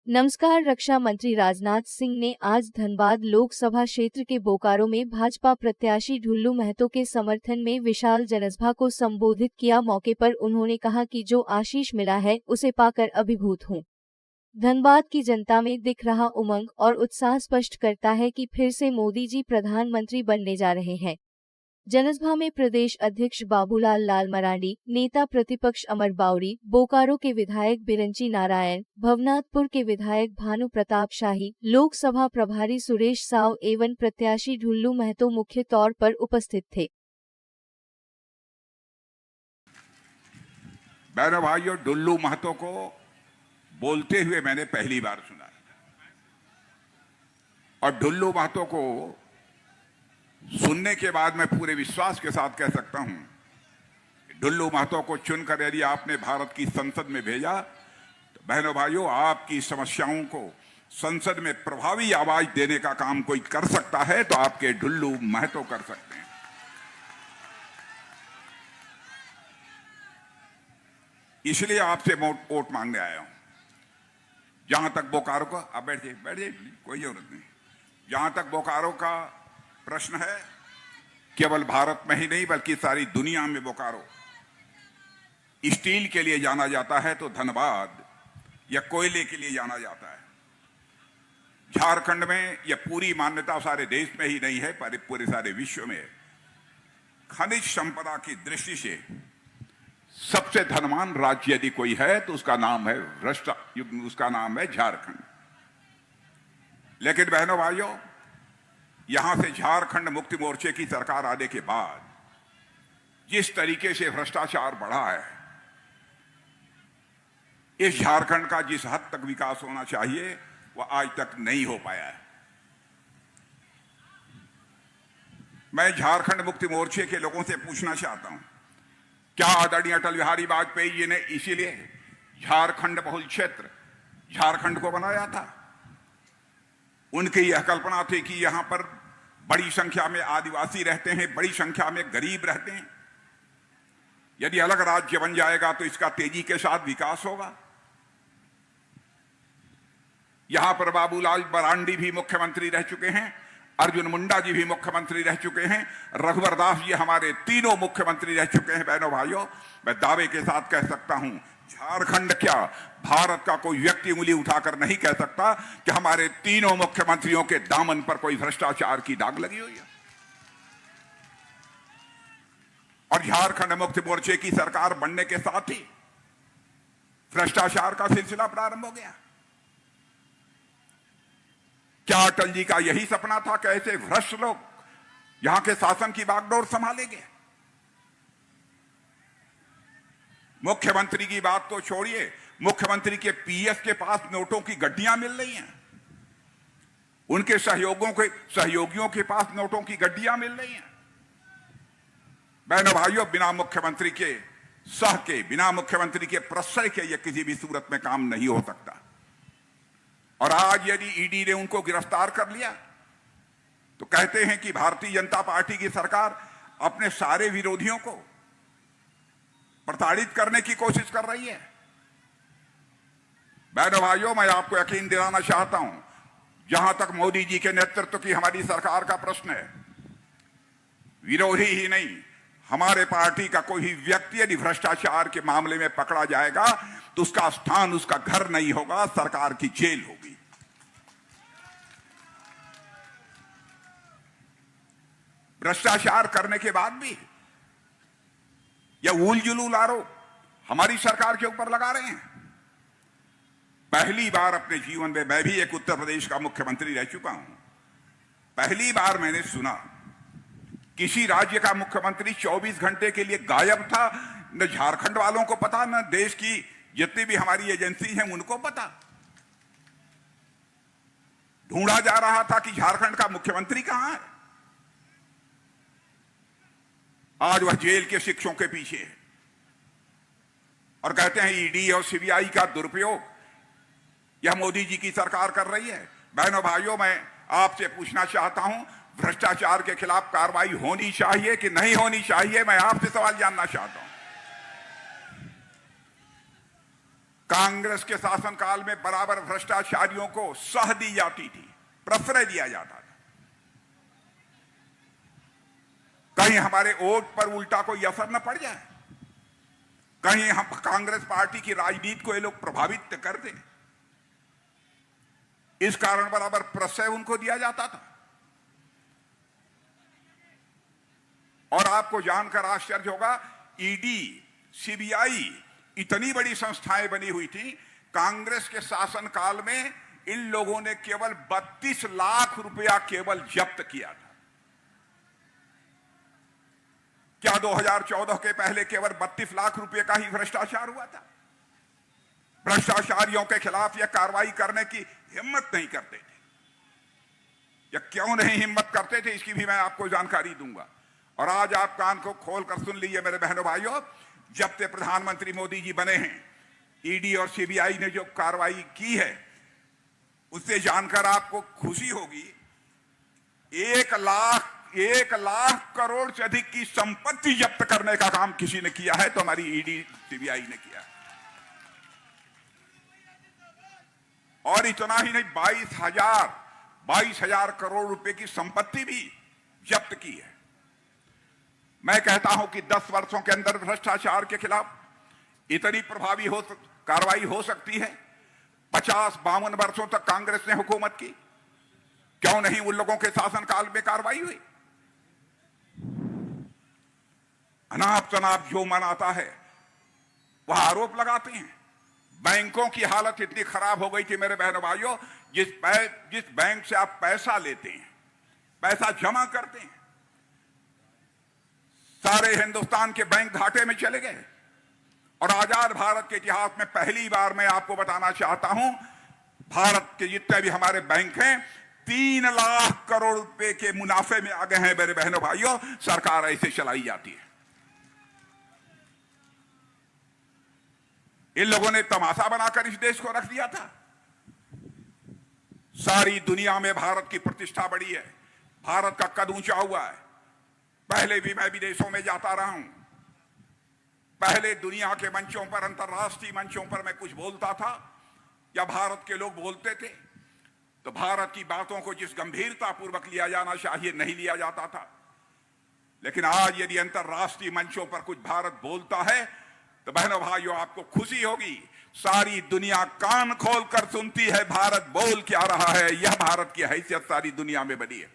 नमस्कार। रक्षा मंत्री राजनाथ सिंह ने आज धनबाद लोकसभा क्षेत्र के बोकारो में भाजपा प्रत्याशी ढुल्लू महतो के समर्थन में विशाल जनसभा को संबोधित किया। मौके पर उन्होंने कहा कि जो आशीष मिला है उसे पाकर अभिभूत हूं। धनबाद की जनता में दिख रहा उमंग और उत्साह स्पष्ट करता है कि फिर से मोदी जी प्रधानमंत्री बनने जा रहे हैं। जनसभा में प्रदेश अध्यक्ष बाबूलाल लाल मरांडी, नेता प्रतिपक्ष अमर बावरी, बोकारो के विधायक बिरंची नारायण, भवनाथपुर के विधायक भानु प्रताप शाही, लोकसभा प्रभारी सुरेश साव एवं प्रत्याशी ढुल्लू महतो मुख्य तौर पर उपस्थित थे। बहनों भाइयों, ढुल्लू महतो को बोलते हुए मैंने पहली बार सुना और ढुल्लू महतो को सुनने के बाद मैं पूरे विश्वास के साथ कह सकता हूं, ढुल्लू महतो को चुनकर यदि आपने भारत की संसद में भेजा तो बहनों भाइयों, आपकी समस्याओं को संसद में प्रभावी आवाज देने का काम कोई कर सकता है तो आपके ढुल्लू महतो कर सकते हैं। इसलिए आपसे वोट मांगने आया हूं। जहां तक बोकारो का, आप बैठिए कोई जरूरत नहीं। जहां तक बोकारो का प्रश्न है, केवल भारत में ही नहीं बल्कि सारी दुनिया में बोकारो स्टील के लिए जाना जाता है तो धनबाद या कोयले के लिए जाना जाता है। झारखंड में यह पूरी मान्यता सारे देश में ही नहीं है पर पूरे सारे विश्व में खनिज संपदा की दृष्टि से सबसे धनवान राज्य यदि कोई है तो उसका नाम है उसका नाम है झारखंड। लेकिन बहनों भाइयों, यहां से झारखंड मुक्ति मोर्चे की सरकार आने के बाद जिस तरीके से भ्रष्टाचार बढ़ा है, इस झारखंड का जिस हद तक विकास होना चाहिए वह आज तक नहीं हो पाया है। मैं झारखंड मुक्ति मोर्चे के लोगों से पूछना चाहता हूं, क्या आदरणीय अटल बिहारी वाजपेयी जी ने इसीलिए झारखंड बहुल क्षेत्र झारखंड को बनाया था? उनकी यह कल्पना थी कि यहां पर बड़ी संख्या में आदिवासी रहते हैं, बड़ी संख्या में गरीब रहते हैं। यदि अलग राज्य बन जाएगा तो इसका तेजी के साथ विकास होगा। यहां पर बाबूलाल मरांडी भी मुख्यमंत्री रह चुके हैं, अर्जुन मुंडा जी भी मुख्यमंत्री रह चुके हैं, रघुवर दास जी हमारे तीनों मुख्यमंत्री रह चुके हैं। बहनों भाइयों, मैं दावे के साथ कह सकता हूं, झारखंड क्या भारत का कोई व्यक्ति उंगली उठाकर नहीं कह सकता कि हमारे तीनों मुख्यमंत्रियों के दामन पर कोई भ्रष्टाचार की दाग लगी हुई है। और झारखंड मुक्ति मोर्चे की सरकार बनने के साथ ही भ्रष्टाचार का सिलसिला प्रारंभ हो गया। क्या अटल जी का यही सपना था कि ऐसे भ्रष्ट लोग यहां के शासन की बागडोर संभालेंगे? मुख्यमंत्री की बात तो छोड़िए, मुख्यमंत्री के पीएस के पास नोटों की गड्डियां मिल रही हैं, उनके सहयोगियों के पास नोटों की गड्डियां मिल रही हैं। बहनों भाइयों, बिना मुख्यमंत्री के बिना मुख्यमंत्री के प्रश्रय के यह किसी भी सूरत में काम नहीं हो सकता। और आज यदि ईडी ने उनको गिरफ्तार कर लिया तो कहते हैं कि भारतीय जनता पार्टी की सरकार अपने सारे विरोधियों को प्रताड़ित करने की कोशिश कर रही है। बहनों भाइयों, मैं आपको यकीन दिलाना चाहता हूं, जहां तक मोदी जी के नेतृत्व की हमारी सरकार का प्रश्न है, विरोधी ही नहीं, हमारे पार्टी का कोई भी व्यक्ति यदि भ्रष्टाचार के मामले में पकड़ा जाएगा तो उसका स्थान उसका घर नहीं होगा, सरकार की जेल होगी। भ्रष्टाचार करने के बाद भी यह उल-जुलूल आरोप हमारी सरकार के ऊपर लगा रहे हैं। पहली बार अपने जीवन में, मैं भी एक उत्तर प्रदेश का मुख्यमंत्री रह चुका हूं, पहली बार मैंने सुना किसी राज्य का मुख्यमंत्री 24 घंटे के लिए गायब था। न झारखंड वालों को पता, न देश की जितनी भी हमारी एजेंसी हैं उनको पता। ढूंढा जा रहा था कि झारखंड का मुख्यमंत्री कहां है। आज वह जेल के शिक्षों के पीछे है और कहते हैं ईडी और सीबीआई का दुरुपयोग यह मोदी जी की सरकार कर रही है। बहनों भाइयों, मैं आपसे पूछना चाहता हूं, भ्रष्टाचार के खिलाफ कार्रवाई होनी चाहिए कि नहीं होनी चाहिए? मैं आपसे सवाल जानना चाहता हूं। कांग्रेस के शासनकाल में बराबर भ्रष्टाचारियों को सह दी जाती थी, प्रश्रय दिया जाता था। कहीं हमारे वोट पर उल्टा कोई असर न पड़ जाए, कहीं हम कांग्रेस पार्टी की राजनीति को ये लोग प्रभावित कर दें, इस कारण बराबर प्रश्रय उनको दिया जाता था। और आपको जानकर आश्चर्य होगा, ईडी, सीबीआई इतनी बड़ी संस्थाएं बनी हुई थी, कांग्रेस के शासनकाल में इन लोगों ने केवल 32 लाख रुपया केवल जब्त किया था। क्या 2014 के पहले केवल 32 लाख रुपए का ही भ्रष्टाचार हुआ था? भ्रष्टाचारियों के खिलाफ यह कार्रवाई करने की हिम्मत नहीं करते थे। या क्यों नहीं हिम्मत करते थे, इसकी भी मैं आपको जानकारी दूंगा। और आज आप कान को खोल कर सुन लीजिए मेरे बहनों भाइयों, जब से प्रधानमंत्री मोदी जी बने हैं, ईडी और सीबीआई ने जो कार्रवाई की है, उससे जानकर आपको खुशी होगी। 1 लाख करोड़ से अधिक की संपत्ति जब्त करने का काम किसी ने किया है तो हमारी ईडी सीबीआई ने किया। और इतना ही नहीं, 22,000 करोड़ रुपए की संपत्ति भी जब्त की है। मैं कहता हूं कि 10 वर्षों के अंदर भ्रष्टाचार के खिलाफ इतनी प्रभावी कार्रवाई हो सकती है। 50-52 वर्षों तक कांग्रेस ने हुकूमत की, क्यों नहीं उन लोगों के शासनकाल में कार्रवाई हुई? अनाप शनाप जो मन आता है वह आरोप लगाते हैं। बैंकों की हालत इतनी खराब हो गई थी मेरे बहनों भाइयों, जिस बैंक से आप पैसा लेते हैं, पैसा जमा करते हैं, सारे हिंदुस्तान के बैंक घाटे में चले गए। और आजाद भारत के इतिहास में पहली बार मैं आपको बताना चाहता हूं, भारत के जितने भी हमारे बैंक हैं 3 लाख करोड़ रुपए के मुनाफे में आ गए हैं मेरे बहनों भाइयों। सरकार ऐसे चलाई जाती है। इन लोगों ने तमाशा बनाकर इस देश को रख दिया था। सारी दुनिया में भारत की प्रतिष्ठा बढ़ी है, भारत का कद ऊंचा हुआ है। पहले भी मैं विदेशों में जाता रहा हूं, पहले दुनिया के मंचों पर, अंतर्राष्ट्रीय मंचों पर मैं कुछ बोलता था या भारत के लोग बोलते थे तो भारत की बातों को जिस गंभीरता पूर्वक लिया जाना चाहिए नहीं लिया जाता था। लेकिन आज यदि अंतर्राष्ट्रीय मंचों पर कुछ भारत बोलता है तो बहनों भाइयों आपको खुशी होगी, सारी दुनिया कान खोल कर सुनती है भारत बोल क्या रहा है। यह भारत की हैसियत सारी दुनिया में बनी है।